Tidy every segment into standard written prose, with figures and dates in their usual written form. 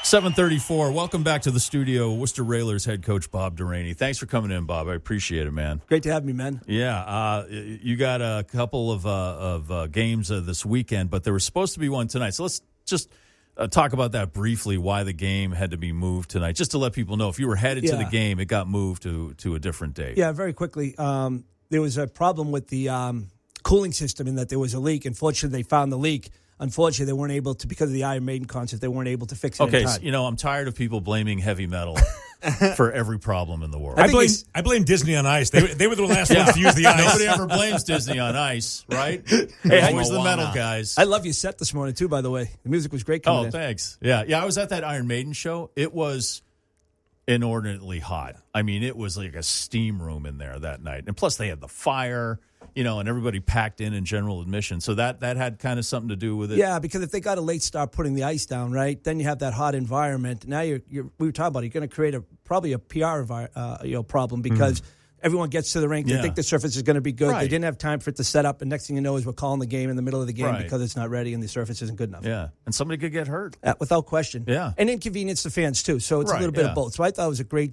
7:34. Welcome back to the studio. Worcester Railers head coach Bob Deraney. Thanks for coming in, Bob. I appreciate it, man. Great to have me, man. Yeah, you got a couple of games this weekend, but there was supposed to be one tonight. So let's just talk about that briefly, why the game had to be moved tonight, just to let people know if you were headed to the game, it got moved to a different date. Yeah, very quickly. There was a problem with the cooling system in that there was a leak. Unfortunately, they found the leak. Unfortunately, they weren't able to, because of the Iron Maiden concert, they weren't able to fix it in time. Okay, I'm tired of people blaming heavy metal for every problem in the world. I blame Disney on Ice. They were the last ones to use the ice. Nobody ever blames Disney on Ice, right? Hey, always the metal guys. I love your set this morning, too, by the way. The music was great coming in. Oh, thanks. Yeah, I was at that Iron Maiden show. It was inordinately hot. I mean, it was like a steam room in there that night. And plus, they had the fire, and everybody packed in general admission. So that had kind of something to do with it. Yeah, because if they got a late start putting the ice down, right, then you have that hot environment. Now we were talking about it, you're going to create probably a PR problem because everyone gets to the rink. They think the surface is going to be good. Right. They didn't have time for it to set up. And next thing you know is we're calling the game in the middle of the game because it's not ready and the surface isn't good enough. Yeah, and somebody could get hurt. Without question. Yeah. And inconvenience to fans, too. So it's a little bit of both. So I thought it was a great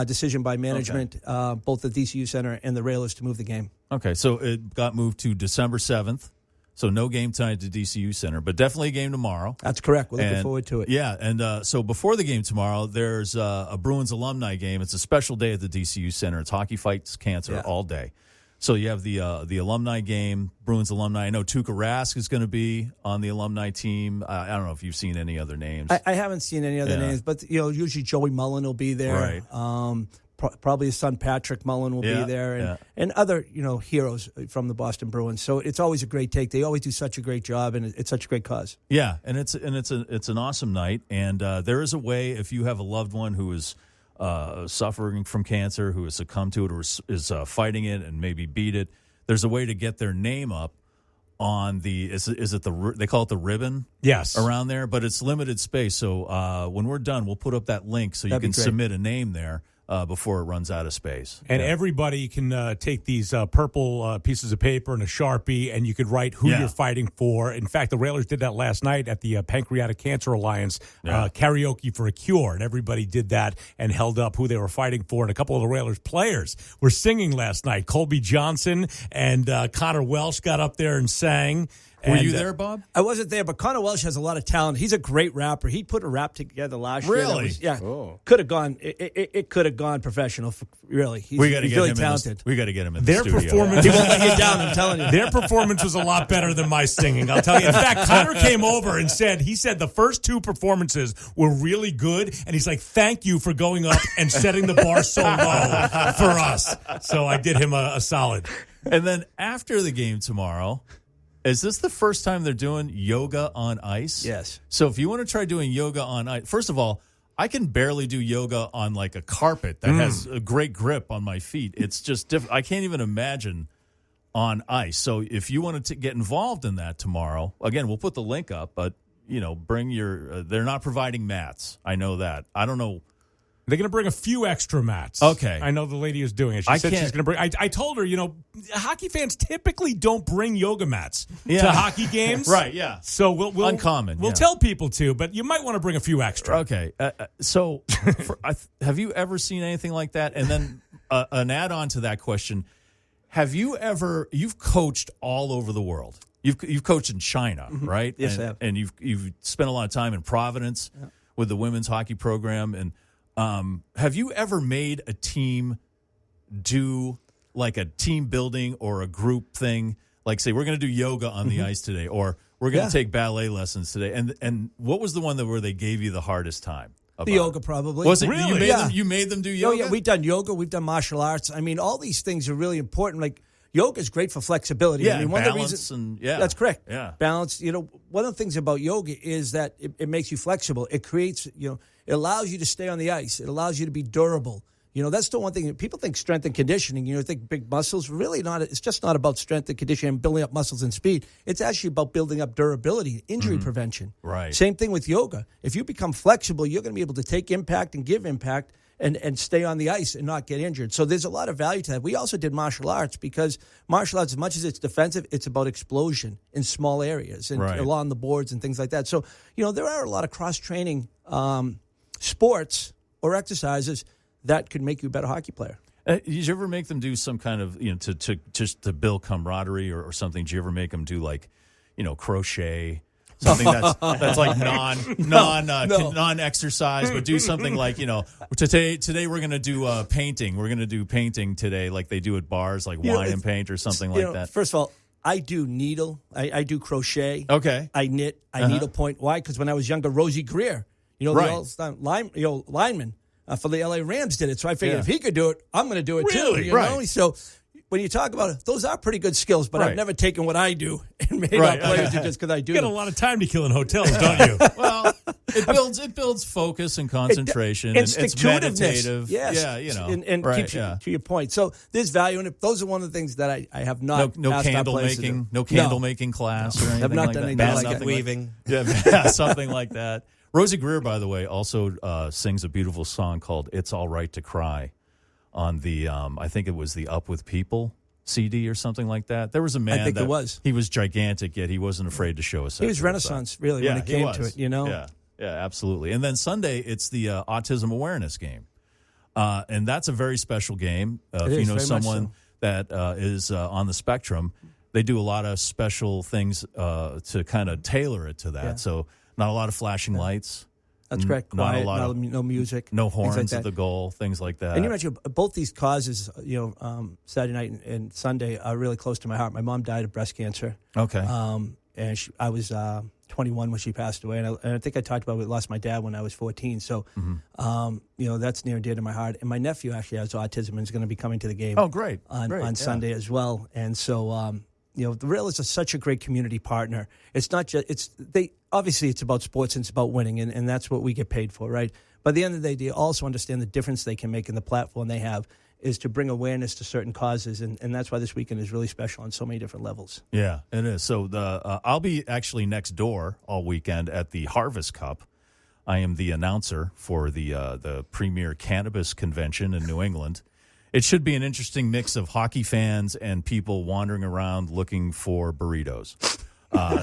decision by management, both the DCU Center and the Railers, to move the game. Okay, so it got moved to December 7th. So no game tonight at the DCU Center, but definitely a game tomorrow. That's correct. We're looking forward to it. Yeah, and so before the game tomorrow, there's a Bruins alumni game. It's a special day at the DCU Center. It's Hockey Fights Cancer all day. So you have the alumni game, Bruins alumni. I know Tuukka Rask is going to be on the alumni team. I don't know if you've seen any other names. I haven't seen any other names, but usually Joey Mullen will be there. Right. Probably his son Patrick Mullen will be there, and other heroes from the Boston Bruins. So it's always a great take. They always do such a great job, and it's such a great cause. Yeah, and it's an awesome night. And there is a way, if you have a loved one who is suffering from cancer, who has succumbed to it or is fighting it and maybe beat it, there's a way to get their name up on the they call it the ribbon? Yes. Around there, but it's limited space. So when we're done, we'll put up that link so you can submit a name there before it runs out of space. And everybody can take these purple pieces of paper and a Sharpie, and you could write who you're fighting for. In fact, the Railers did that last night at the Pancreatic Cancer Alliance, Karaoke for a Cure, and everybody did that and held up who they were fighting for. And a couple of the Railers players were singing last night. Colby Johnson and Connor Welsh got up there and sang. Were you there, Bob? I wasn't there, but Connor Welsh has a lot of talent. He's a great rapper. He put a rap together last year. Really? Could have gone. It could have gone professional. Really, he's really talented. We got to get him in their the studio. Performance. He won't let you down. I'm telling you. Their performance was a lot better than my singing. I'll tell you. In fact, Connor came over and said the first two performances were really good, and he's like, "Thank you for going up and setting the bar so low for us." So I did him a solid. And then after the game tomorrow. Is this the first time they're doing yoga on ice? Yes. So if you want to try doing yoga on ice, first of all, I can barely do yoga on like a carpet that has a great grip on my feet. It's just different. I can't even imagine on ice. So if you want to get involved in that tomorrow, again, we'll put the link up, but, bring your they're not providing mats. I know that. I don't know. They're going to bring a few extra mats. Okay. I know the lady is doing it. She said she's going to bring. I told her, hockey fans typically don't bring yoga mats to hockey games. Right, yeah. So we'll uncommon. We'll tell people to, but you might want to bring a few extra. Okay. So have you ever seen anything like that? And then an add-on to that question, you've coached all over the world. You've coached in China, right? Yes, I have. And you've spent a lot of time in Providence with the women's hockey program. And have you ever made a team do like a team building or a group thing? Like, say, we're going to do yoga on the ice today, or we're going to take ballet lessons today. And what was the one where they gave you the hardest time? The yoga, probably. Was it really? You made them do yoga? Oh, yeah, we've done yoga. We've done martial arts. I mean, all these things are really important. Like, yoga is great for flexibility. Yeah, I mean, one of the reasons, that's correct. Yeah. Balance. One of the things about yoga is that it makes you flexible. It creates, it allows you to stay on the ice. It allows you to be durable. That's the one thing. People think strength and conditioning, think big muscles. Really not. It's just not about strength and conditioning and building up muscles and speed. It's actually about building up durability, injury prevention. Right. Same thing with yoga. If you become flexible, you're going to be able to take impact and give impact. and stay on the ice and not get injured. So there's a lot of value to that. We also did martial arts because martial arts, as much as it's defensive, it's about explosion in small areas and along the boards and things like that. So, there are a lot of cross-training sports or exercises that could make you a better hockey player. Did you ever make them do some kind of, to build camaraderie or something? Did you ever make them do like, crochet? Something that's like non-exercise, but do something like, today we're going to do painting. We're going to do painting today like they do at bars, like wine and paint or something like that. First of all, I do needle. I do crochet. Okay. I knit. I needlepoint. Why? Because when I was younger, Rosie Greer, the all-time lineman for the LA Rams did it. So I figured if he could do it, I'm going to do it too. You know? So when you talk about it, those are pretty good skills, but I've never taken what I do and made up players just because I do. You got a lot of time to kill in hotels, don't you? Well, it builds focus and concentration. And it's meditative. Yes. Yeah, And keeps you to your point. So there's value in it. Those are one of the things that I have not no candle making, no candle making class or anything I've not like done that. anything like Basket weaving. Something like that. Rosie Greer, by the way, also sings a beautiful song called "It's All Right to Cry" on the I think it was the Up With People CD or something like that. There was a man it was. He was gigantic, yet he wasn't afraid to show us. He was Renaissance, really, when it came to it, Yeah, absolutely. And then Sunday, it's the Autism Awareness Game. And that's a very special game. If you know someone that is on the spectrum, they do a lot of special things to kind of tailor it to that. Yeah. So not a lot of flashing lights. That's correct. Quiet, no music. No horns at the goal, things like that. And you mentioned both these causes, Saturday night and Sunday are really close to my heart. My mom died of breast cancer. Okay. And I was 21 when she passed away. And I think I talked about it. I lost my dad when I was 14. So, that's near and dear to my heart. And my nephew actually has autism and is going to be coming to the game. Oh, great. On Sunday as well. And so, the Railers are such a great community partner. It's not just, obviously it's about sports and it's about winning, and that's what we get paid for, right? But at the end of the day, they also understand the difference they can make in the platform they have is to bring awareness to certain causes, and that's why this weekend is really special on so many different levels. Yeah, it is. So I'll be actually next door all weekend at the Harvest Cup. I am the announcer for the premier cannabis convention in New England. It should be an interesting mix of hockey fans and people wandering around looking for burritos.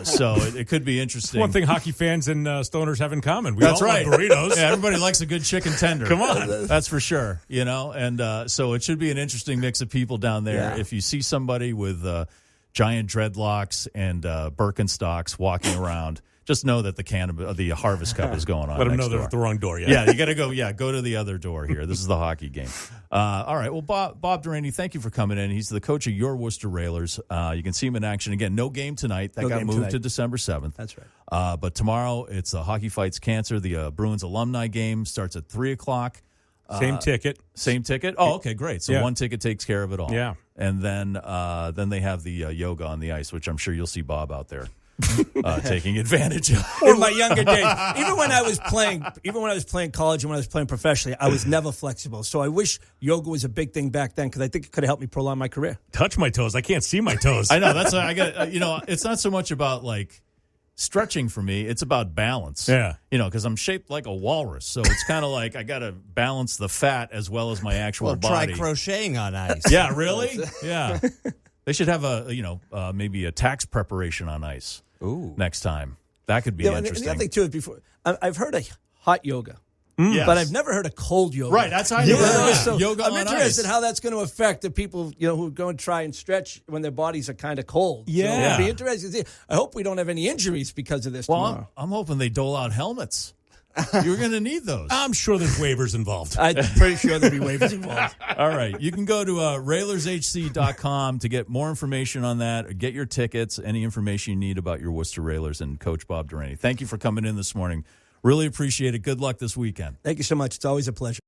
So it could be interesting. One thing hockey fans and stoners have in common. That's all right. love burritos. Yeah, everybody likes a good chicken tender. Come on. That's for sure. And so it should be an interesting mix of people down there. Yeah. If you see somebody with giant dreadlocks and Birkenstocks walking around, just know that the Harvest Cup is going on. Let them know door. they're at the wrong door. Yeah, you got to go. Yeah, go to the other door here. This is the hockey game. All right. Well, Bob Deraney, thank you for coming in. He's the coach of your Worcester Railers. You can see him in action again. No game tonight. That got moved to December 7th. That's right. But tomorrow it's Hockey Fights Cancer. The Bruins alumni game starts at 3:00. Same ticket. Same ticket. Oh, okay, great. So one ticket takes care of it all. Yeah. And then they have the yoga on the ice, which I'm sure you'll see Bob out there. Taking advantage of. In my younger days, even when I was playing college and when I was playing professionally, I was never flexible. So I wish yoga was a big thing back then because I think it could have helped me prolong my career. Touch my toes. I can't see my toes. I know. That's why I got. It's not so much about like stretching for me. It's about balance. Yeah. Because I'm shaped like a walrus, so it's kind of like I got to balance the fat as well as my actual body. Try crocheting on ice. Yeah. Really. Yeah. They should have maybe a tax preparation on ice. Ooh. Next time. That could be interesting. And the other thing, too, is before I've heard of hot yoga, yes. but I've never heard of cold yoga. Right, that's how you heard it. So Yoga I'm on interested ice. how that's going to affect the people who go and try and stretch when their bodies are kind of cold. Yeah. So it'll be interesting to see. I hope we don't have any injuries because of this tomorrow. I'm hoping they dole out helmets. You're going to need those. I'm sure there's waivers involved. I'm pretty sure there'll be waivers involved. All right. You can go to railershc.com to get more information on that, or get your tickets, any information you need about your Worcester Railers and Coach Bob Deraney. Thank you for coming in this morning. Really appreciate it. Good luck this weekend. Thank you so much. It's always a pleasure.